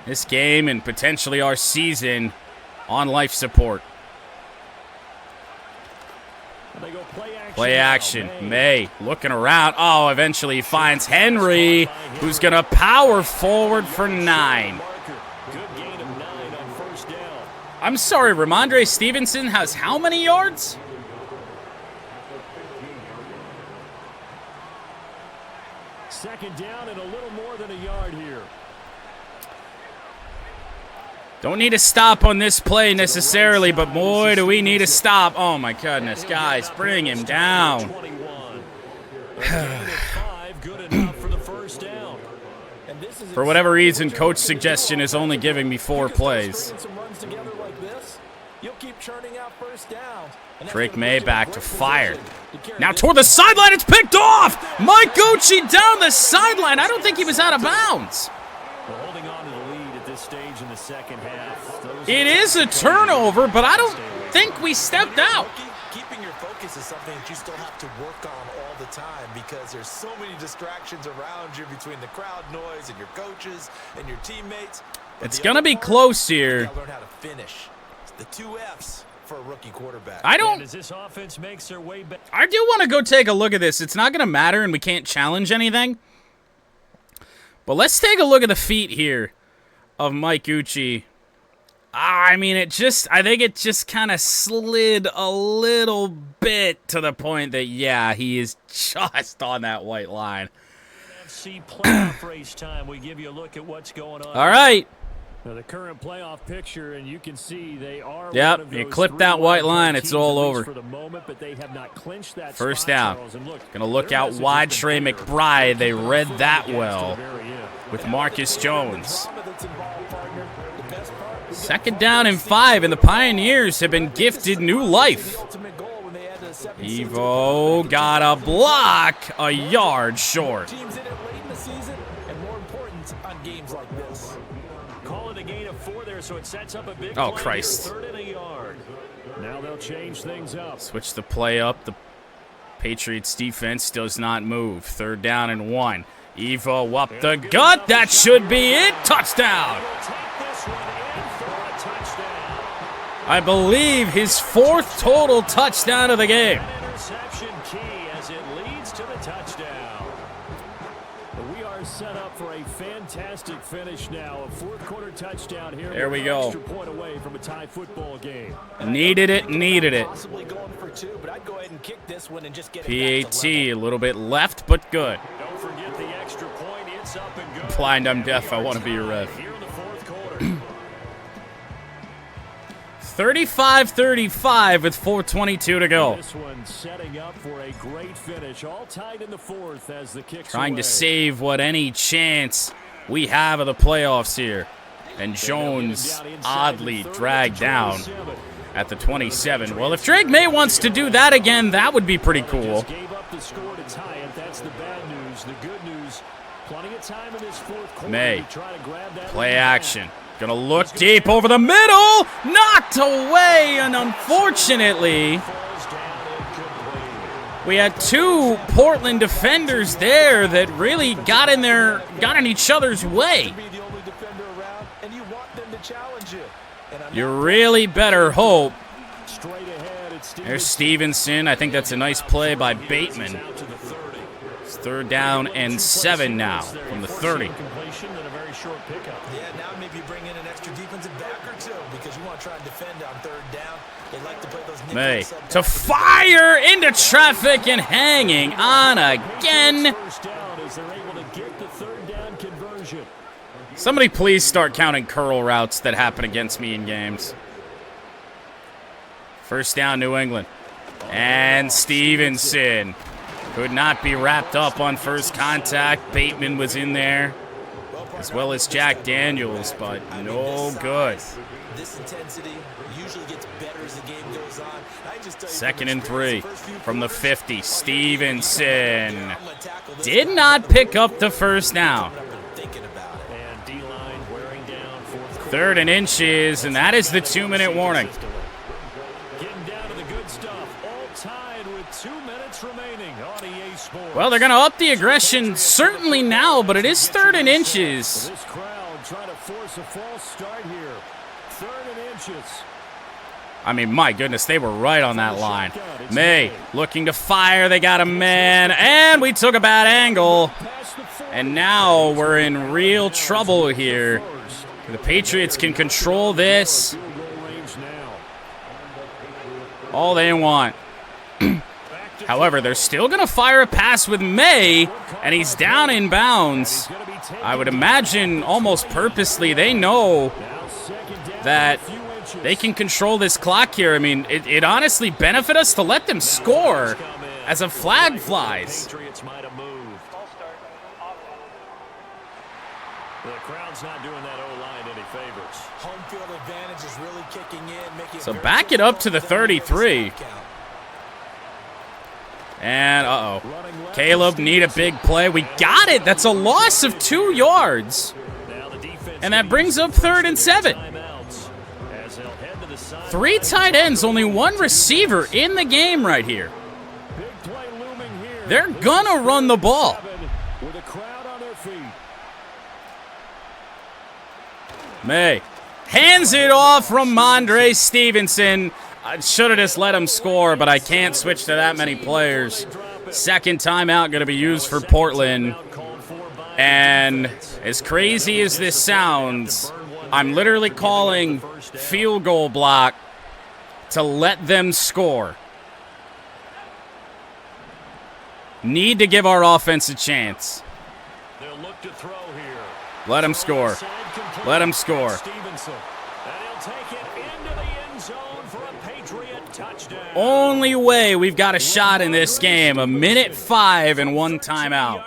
this game and potentially our season on life support. Play action. May looking around. Oh, eventually he finds Henry, who's going to power forward for 9. I'm sorry, Ramondre Stevenson has how many yards? Second down and a little more than a yard here. Don't need a stop on this play necessarily, but boy, do we need a stop. Oh, my goodness. Guys, bring him down. For whatever reason, coach suggestion is only giving me 4 plays. Drake May back to fire. Now toward the sideline, it's picked off! Mike Gucci down the sideline. I don't think he was out of bounds. Holding on to the lead at this stage in the second half. It is a turnover, but I don't think we stepped out. Keeping your focus is something that you still have to work on all the time because there's so many distractions around you between the crowd noise and your coaches and your teammates. It's going to be close here. You gotta learn how to finish. It's the 2 F's for a rookie quarterback. I do want to go take a look at this. It's not going to matter, and we can't challenge anything. But let's take a look at the feet here of Mike Gucci. I mean, I think it just kind of slid a little bit to the point that, yeah, he is just on that white line. Playoff race time. We give you a look at what's going on. All right. Now the current playoff picture, and you can see they are. Yep, you clip that white line, it's all over. For the moment, but they have not clinched that First spot, down. Look, Gonna look out wide. Trey McBride. They read that well with Marcus Jones. Second down and 5, and the Pioneers have been gifted new life. Evo got a block a yard short. Teams in it late in the season, and more important on games like this. Call it a gain of 4 there, so it sets up a big Oh, play Christ. here, 3rd and a yard. Now they'll change things up. Switch the play up. The Patriots defense does not move. 3rd down and 1. Evo up the gut. That should be it. Touchdown. I believe his 4th total touchdown of the game. Interception key as it leads to the touchdown. We are set up for a fantastic finish now. A 4th quarter touchdown here. There we go. Extra point away from a tie football game. Needed it, needed it. Possibly going for 2, but I'd go ahead and kick this one and just get PAT, a little bit left, but good. Don't forget the extra point. It's up and good. Blind, I'm deaf. I want to be your ref. Here in the 4th quarter. 35-35 with 4:22 to go. This one setting up for a great finish. All tied in the 4th as the kicks Trying away. to save what any chance we have of the playoffs here. And Jones oddly dragged down at the 27. Well, if Drake May wants to do that again, that would be pretty cool. Gave up the score to tie it. That's the bad news. The good news, plenty of time in this 4th quarter May, to try to grab that play lead action. back. Gonna look deep over the middle. Knocked away, and unfortunately, we had 2 Portland defenders there that really got in each other's way. Be the only defender around, and you want them to challenge you. And I'm You really better hope. Straight ahead, it's There's Stevenson. I think that's a nice play by Bateman. out to the 30. It's 3rd down and 7 now from the 30. Completion and a very short pickup. Yeah, now maybe bring in an extra defensive back or 2 because you want to try and defend on 3rd down. They like to play those nickel May sub- to fire into traffic and hanging on again. First down as they're able to get the 3rd down conversion. Somebody please start counting curl routes that happen against me in games. First down, New England. And Stevenson could not be wrapped up on first contact. Bateman was in there, as well as Jack Daniels, but no good. This intensity usually gets better as the game goes on. Second and 3 from the 50. Stevenson did not pick up the first down. Third and inches, and that is the 2-minute warning. Well, they're going to up the aggression certainly now, but it is third and inches. This crowd trying to force a false start here. Third and inches. I mean, my goodness, they were right on that line. May looking to fire. They got a man, and we took a bad angle. And now we're in real trouble here. The Patriots can control this all they want. However, they're still going to fire a pass with May, and he's down in bounds. I would imagine almost purposely. They know that they can control this clock here. I mean, it honestly benefit us to let them score as a flag flies. The crowd's not doing that O-line any favors. Home field advantage is really kicking in, making So back it up to the 33. And, Caleb need a big play. We got it. That's a loss of 2 yards. And that brings up 3rd and 7. 3 tight ends, only 1 receiver in the game right here. They're gonna run the ball. May hands it off from Mondre Stevenson. I should have just let him score, but I can't switch to that many players. Second timeout going to be used for Portland. And as crazy as this sounds, I'm literally calling field goal block to let them score. Need to give our offense a chance. Let them score. Let them score. Only way we've got a shot in this game. 1:05 and 1 timeout.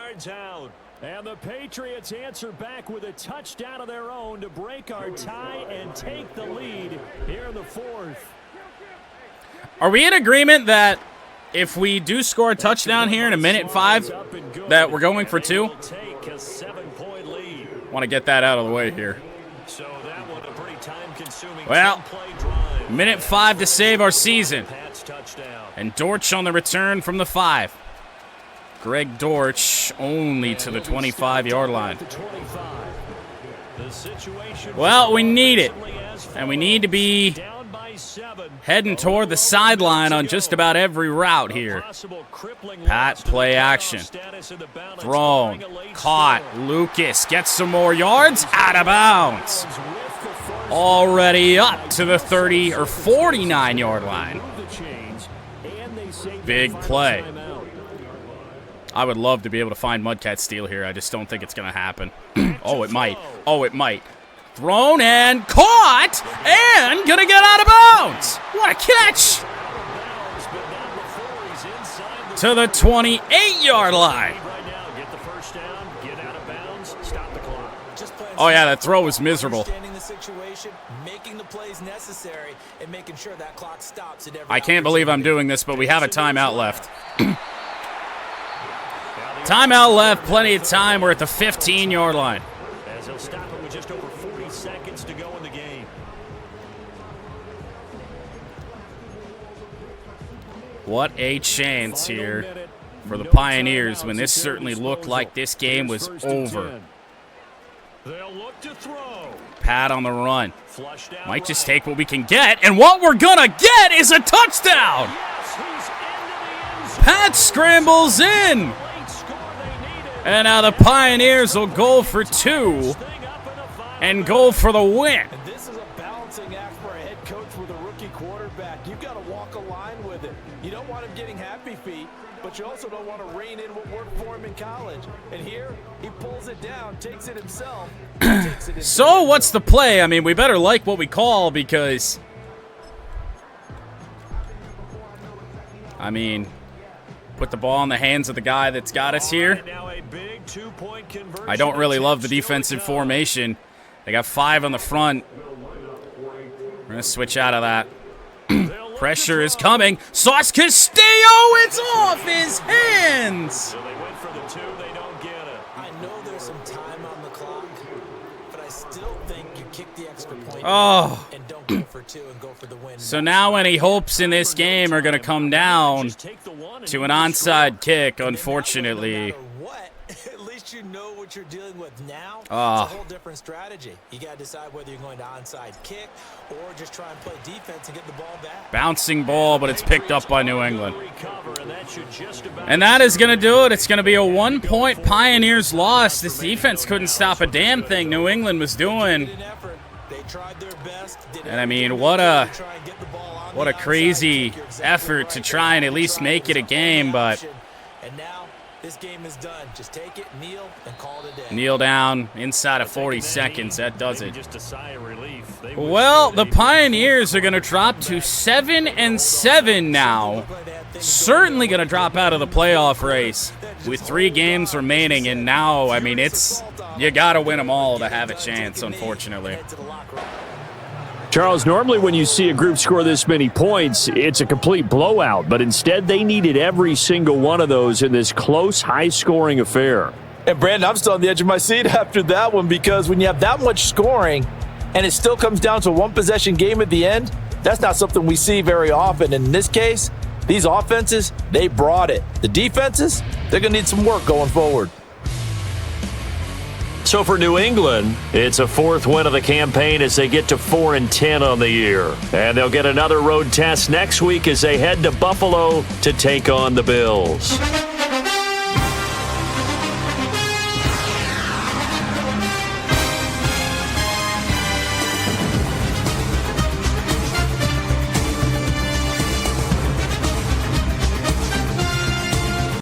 And the Patriots answer back with a touchdown of their own to break our tie and take the lead here in the 4th. Are we in agreement that if we do score a touchdown here in 1:05, that we're going for 2? Want to get that out of the way here. Well, 1:05 to save our season. And Dortch on the return from the 5. Greg Dortch only to the 25-yard line. Well, we need it. And we need to be heading toward the sideline on just about every route here. Pat, play action. Thrown. Caught. Lucas gets some more yards. Out of bounds. Already up to the 30 or 49-yard line. Big play. I would love to be able to find Mudcat Steal here. I just don't think it's going to happen. Oh, it might. Oh, it might. Thrown and caught and going to get out of bounds. What a catch. To the 28-yard line. Oh, yeah, that throw was miserable. I can't believe I'm doing this, but we have a timeout left. Timeout left, plenty of time. We're at the 15-yard line. As he'll stop it with just over 40 seconds to go in the game. What a chance here for the Pioneers when this certainly looked like this game was over. They'll look to throw. Pat on the run. Might just take what we can get, and what we're gonna get is a touchdown! Pat scrambles in! And now the Pioneers will go for 2 and go for the win. And this is a balancing act for a head coach with a rookie quarterback. You've got to walk a line with it. You don't want him getting happy feet, but you also don't want to rein in what worked for him in college. And here, he pulls it down, takes it himself. So what's the play? I mean, we better like what we call, because I mean, put the ball in the hands of the guy that's got us here. I don't really love the defensive formation. They got 5 on the front. We're going to switch out of that. Pressure is coming. Sauce Castillo, it's off his hands. So they went for the 2, they don't get it. I know there's some time on the clock, but I still think you kick the extra point and don't go for 2 and go for the win. So now any hopes in this game are going to come down to an onside kick, unfortunately. At least you know what you're dealing with now. It's a whole different strategy. You got to decide whether you're going to onside kick or just try and play defense and get the ball back. Bouncing ball, but it's picked up by New England. And that is going to do it. It's going to be a 1-point Pioneers loss. This defense couldn't stop a damn thing New England was doing. And I mean, what a crazy effort to try and at least make it a game, but And now this game is done. Just take it, kneel, and call it a day. kneel down inside of 40 seconds. That does it. Just a sigh of relief. Well, the Pioneers are going to drop to 7-7 now. Certainly going to drop out of the playoff race with 3 games remaining. And now, I mean, you got to win them all to have a chance, unfortunately. Charles, normally when you see a group score this many points, it's a complete blowout. But instead, they needed every single one of those in this close, high-scoring affair. And, Brandon, I'm still on the edge of my seat after that one because when you have that much scoring and it still comes down to a one-possession game at the end, that's not something we see very often. And in this case, these offenses, they brought it. The defenses, they're going to need some work going forward. So for New England, it's a 4th win of the campaign as they get to 4-10 on the year. And they'll get another road test next week as they head to Buffalo to take on the Bills.